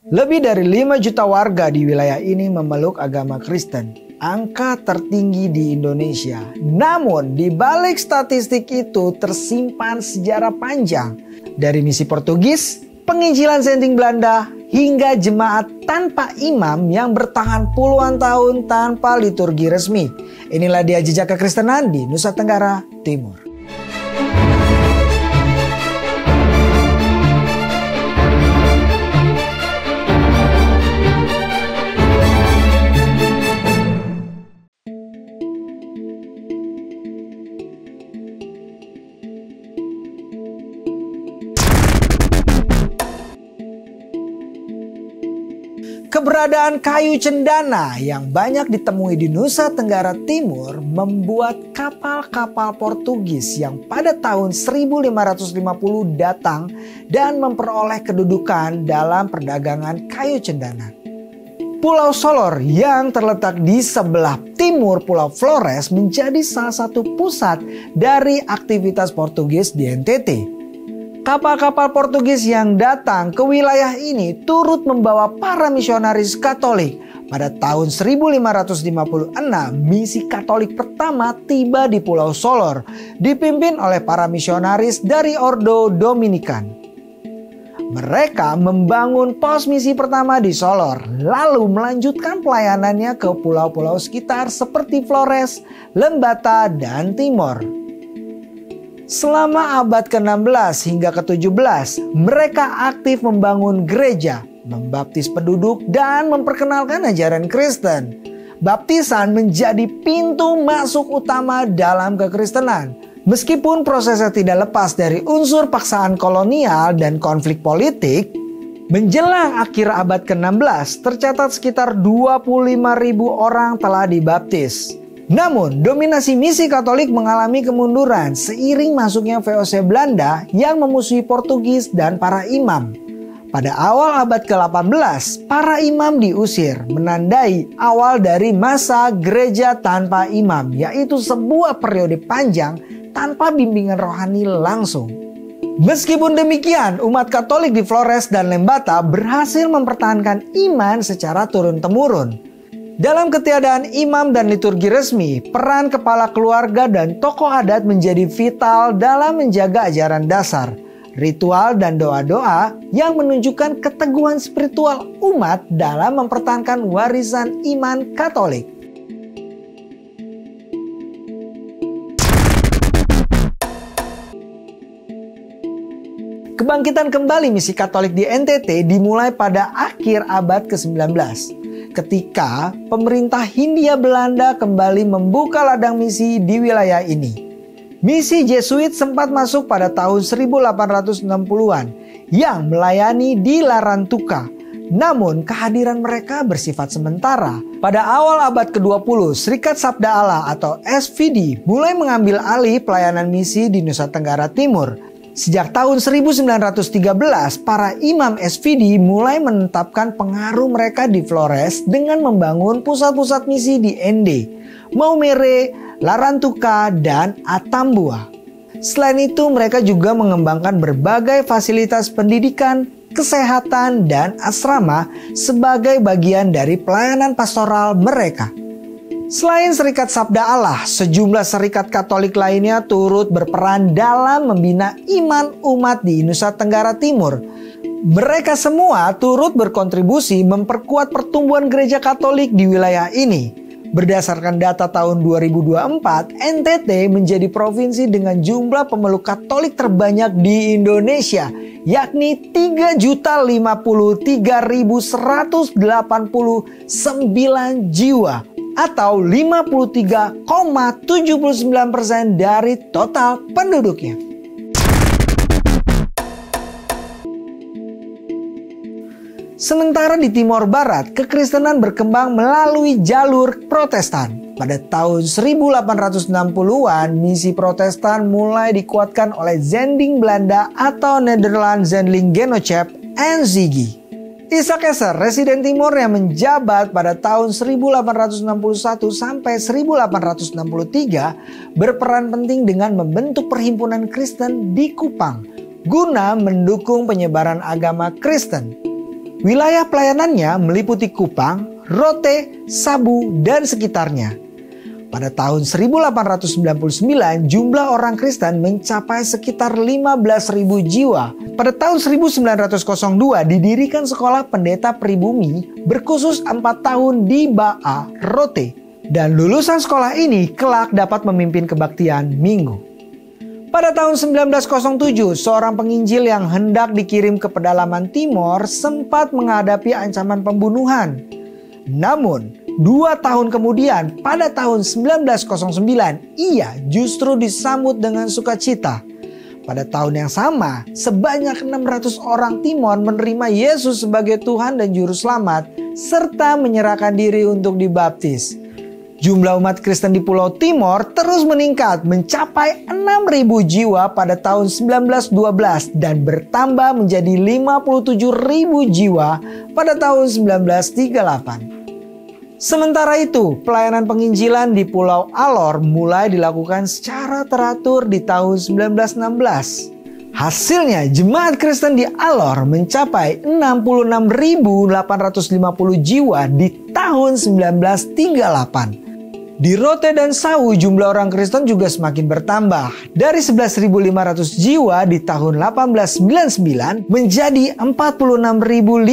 Lebih dari 5 juta warga di wilayah ini memeluk agama Kristen, angka tertinggi di Indonesia. Namun di balik statistik itu tersimpan sejarah panjang, dari misi Portugis, penginjilan Zending Belanda, hingga jemaat tanpa imam yang bertahan puluhan tahun tanpa liturgi resmi. Inilah dia jejak kekristenan di Nusa Tenggara Timur. Keberadaan kayu cendana yang banyak ditemui di Nusa Tenggara Timur membuat kapal-kapal Portugis yang pada tahun 1550 datang dan memperoleh kedudukan dalam perdagangan kayu cendana. Pulau Solor yang terletak di sebelah timur Pulau Flores menjadi salah satu pusat dari aktivitas Portugis di NTT. Kapal-kapal Portugis yang datang ke wilayah ini turut membawa para misionaris Katolik. Pada tahun 1556, misi Katolik pertama tiba di Pulau Solor, dipimpin oleh para misionaris dari Ordo Dominikan. Mereka membangun pos misi pertama di Solor, lalu melanjutkan pelayanannya ke pulau-pulau sekitar seperti Flores, Lembata, dan Timor. Selama abad ke-16 hingga ke-17, mereka aktif membangun gereja, membaptis penduduk, dan memperkenalkan ajaran Kristen. Baptisan menjadi pintu masuk utama dalam kekristenan. Meskipun prosesnya tidak lepas dari unsur paksaan kolonial dan konflik politik, menjelang akhir abad ke-16 tercatat sekitar 25.000 orang telah dibaptis. Namun, dominasi misi Katolik mengalami kemunduran seiring masuknya VOC Belanda yang memusuhi Portugis dan para imam. Pada awal abad ke-18, para imam diusir, menandai awal dari masa gereja tanpa imam, yaitu sebuah periode panjang tanpa bimbingan rohani langsung. Meskipun demikian, umat Katolik di Flores dan Lembata berhasil mempertahankan iman secara turun-temurun. Dalam ketiadaan imam dan liturgi resmi, peran kepala keluarga dan tokoh adat menjadi vital dalam menjaga ajaran dasar, ritual dan doa-doa yang menunjukkan keteguhan spiritual umat dalam mempertahankan warisan iman Katolik. Kebangkitan kembali misi Katolik di NTT dimulai pada akhir abad ke-19. Ketika pemerintah Hindia Belanda kembali membuka ladang misi di wilayah ini. Misi Jesuit sempat masuk pada tahun 1860-an yang melayani di Larantuka. Namun kehadiran mereka bersifat sementara. Pada awal abad ke-20, Serikat Sabda Allah atau SVD mulai mengambil alih pelayanan misi di Nusa Tenggara Timur. Sejak tahun 1913, para imam SVD mulai menetapkan pengaruh mereka di Flores dengan membangun pusat-pusat misi di Ende, Maumere, Larantuka, dan Atambua. Selain itu, mereka juga mengembangkan berbagai fasilitas pendidikan, kesehatan, dan asrama sebagai bagian dari pelayanan pastoral mereka. Selain Serikat Sabda Allah, sejumlah serikat Katolik lainnya turut berperan dalam membina iman umat di Nusa Tenggara Timur. Mereka semua turut berkontribusi memperkuat pertumbuhan gereja Katolik di wilayah ini. Berdasarkan data tahun 2024, NTT menjadi provinsi dengan jumlah pemeluk Katolik terbanyak di Indonesia, yakni 3.053.189 jiwa. Atau 53,79% dari total penduduknya. Sementara di Timor Barat, kekristenan berkembang melalui jalur Protestan. Pada tahun 1860-an, misi Protestan mulai dikuatkan oleh Zending Belanda atau Nederland Zendeling Genootschap NZG. Isaac Esser, residen Timor yang menjabat pada tahun 1861 sampai 1863, berperan penting dengan membentuk perhimpunan Kristen di Kupang guna mendukung penyebaran agama Kristen. Wilayah pelayanannya meliputi Kupang, Rote, Sabu, dan sekitarnya. Pada tahun 1899, jumlah orang Kristen mencapai sekitar 15.000 jiwa. Pada tahun 1902, didirikan sekolah pendeta pribumi berkhusus 4 tahun di Baa, Rote. Dan lulusan sekolah ini kelak dapat memimpin kebaktian Minggu. Pada tahun 1907, seorang penginjil yang hendak dikirim ke pedalaman Timor sempat menghadapi ancaman pembunuhan. Namun, 2 tahun kemudian, pada tahun 1909, ia justru disambut dengan sukacita. Pada tahun yang sama, sebanyak 600 orang Timor menerima Yesus sebagai Tuhan dan Juru Selamat, serta menyerahkan diri untuk dibaptis. Jumlah umat Kristen di Pulau Timor terus meningkat mencapai 6.000 jiwa pada tahun 1912 dan bertambah menjadi 57.000 jiwa pada tahun 1938. Sementara itu, pelayanan penginjilan di Pulau Alor mulai dilakukan secara teratur di tahun 1916. Hasilnya, jemaat Kristen di Alor mencapai 66.850 jiwa di tahun 1938. Di Rote dan Sau, jumlah orang Kristen juga semakin bertambah. Dari 11.500 jiwa di tahun 1899 menjadi 46.590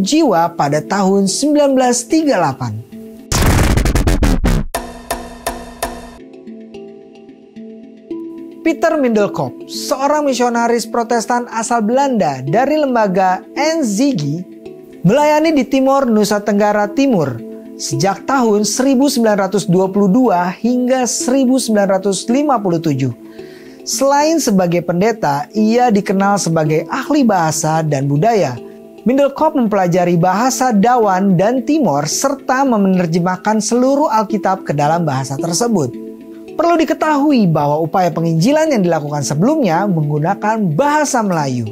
jiwa pada tahun 1938. Peter Mindelkop, seorang misionaris Protestan asal Belanda dari lembaga NZG, melayani di Timor, Nusa Tenggara Timur sejak tahun 1922 hingga 1957. Selain sebagai pendeta, ia dikenal sebagai ahli bahasa dan budaya. Mindelkop mempelajari bahasa Dawan dan Timor serta menerjemahkan seluruh Alkitab ke dalam bahasa tersebut. Perlu diketahui bahwa upaya penginjilan yang dilakukan sebelumnya menggunakan bahasa Melayu.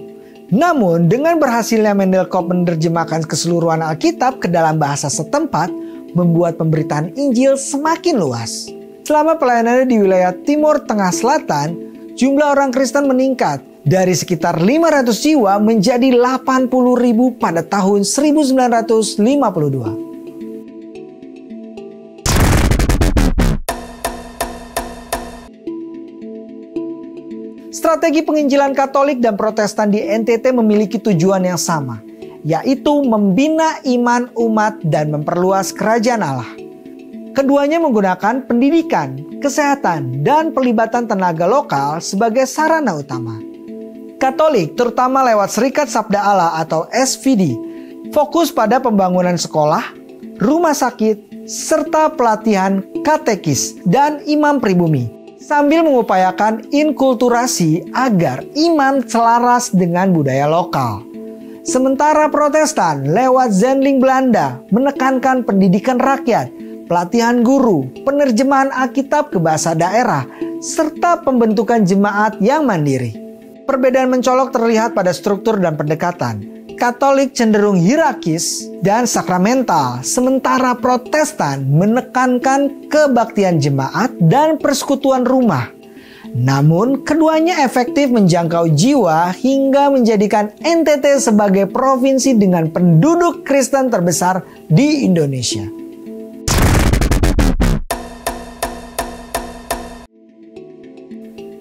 Namun, dengan berhasilnya Mindelkop menerjemahkan keseluruhan Alkitab ke dalam bahasa setempat, membuat pemberitaan Injil semakin luas. Selama pelayanannya di wilayah Timur Tengah Selatan, jumlah orang Kristen meningkat dari sekitar 500 jiwa menjadi 80.000 pada tahun 1952. Strategi penginjilan Katolik dan Protestan di NTT memiliki tujuan yang sama, yaitu membina iman umat dan memperluas kerajaan Allah. Keduanya menggunakan pendidikan, kesehatan, dan pelibatan tenaga lokal sebagai sarana utama. Katolik, terutama lewat Serikat Sabda Allah atau SVD, fokus pada pembangunan sekolah, rumah sakit, serta pelatihan katekis dan imam pribumi, sambil mengupayakan inkulturasi agar iman selaras dengan budaya lokal. Sementara Protestan lewat Zendeling Belanda menekankan pendidikan rakyat, pelatihan guru, penerjemahan Alkitab ke bahasa daerah, serta pembentukan jemaat yang mandiri. Perbedaan mencolok terlihat pada struktur dan pendekatan. Katolik cenderung hierarkis dan sakramental, sementara Protestan menekankan kebaktian jemaat dan persekutuan rumah. Namun, keduanya efektif menjangkau jiwa hingga menjadikan NTT sebagai provinsi dengan penduduk Kristen terbesar di Indonesia.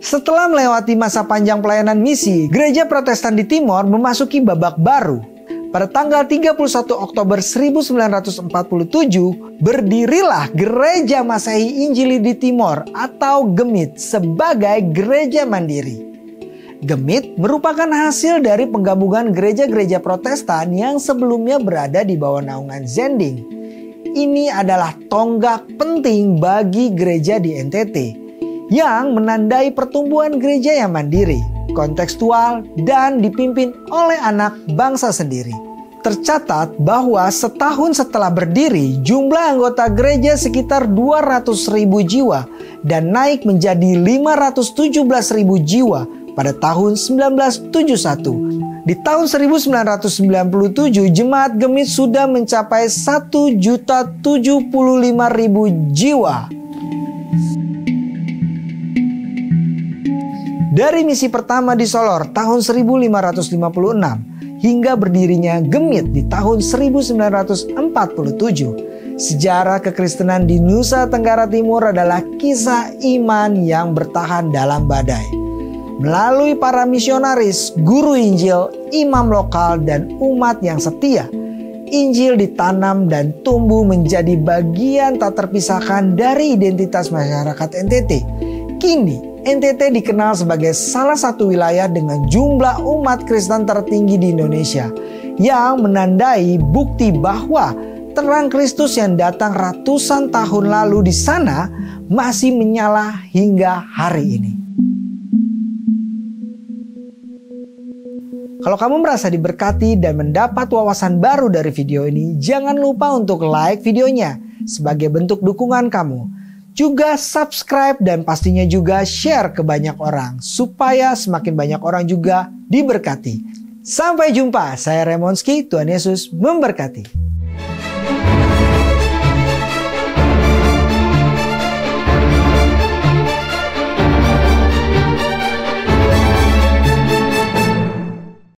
Setelah melewati masa panjang pelayanan misi, Gereja Protestan di Timor memasuki babak baru. Pada tanggal 31 Oktober 1947, berdirilah Gereja Masehi Injili di Timor atau GEMIT sebagai gereja mandiri. GEMIT merupakan hasil dari penggabungan gereja-gereja Protestan yang sebelumnya berada di bawah naungan Zending. Ini adalah tonggak penting bagi gereja di NTT yang menandai pertumbuhan gereja yang mandiri, kontekstual, dan dipimpin oleh anak bangsa sendiri. Tercatat bahwa setahun setelah berdiri, jumlah anggota gereja sekitar 200.000 jiwa dan naik menjadi 517.000 jiwa pada tahun 1971. Di tahun 1997, jemaat GEMIT sudah mencapai 1.075.000 jiwa. Dari misi pertama di Solor tahun 1556 hingga berdirinya Gemit di tahun 1947. Sejarah kekristenan di Nusa Tenggara Timur adalah kisah iman yang bertahan dalam badai. Melalui para misionaris, guru Injil, imam lokal, dan umat yang setia, Injil ditanam dan tumbuh menjadi bagian tak terpisahkan dari identitas masyarakat NTT. Kini, NTT dikenal sebagai salah satu wilayah dengan jumlah umat Kristen tertinggi di Indonesia, yang menandai bukti bahwa terang Kristus yang datang ratusan tahun lalu di sana masih menyala hingga hari ini. Kalau kamu merasa diberkati dan mendapat wawasan baru dari video ini, jangan lupa untuk like videonya sebagai bentuk dukungan kamu. Juga subscribe dan pastinya juga share ke banyak orang supaya semakin banyak orang juga diberkati. Sampai jumpa, saya Remonski, Tuhan Yesus memberkati.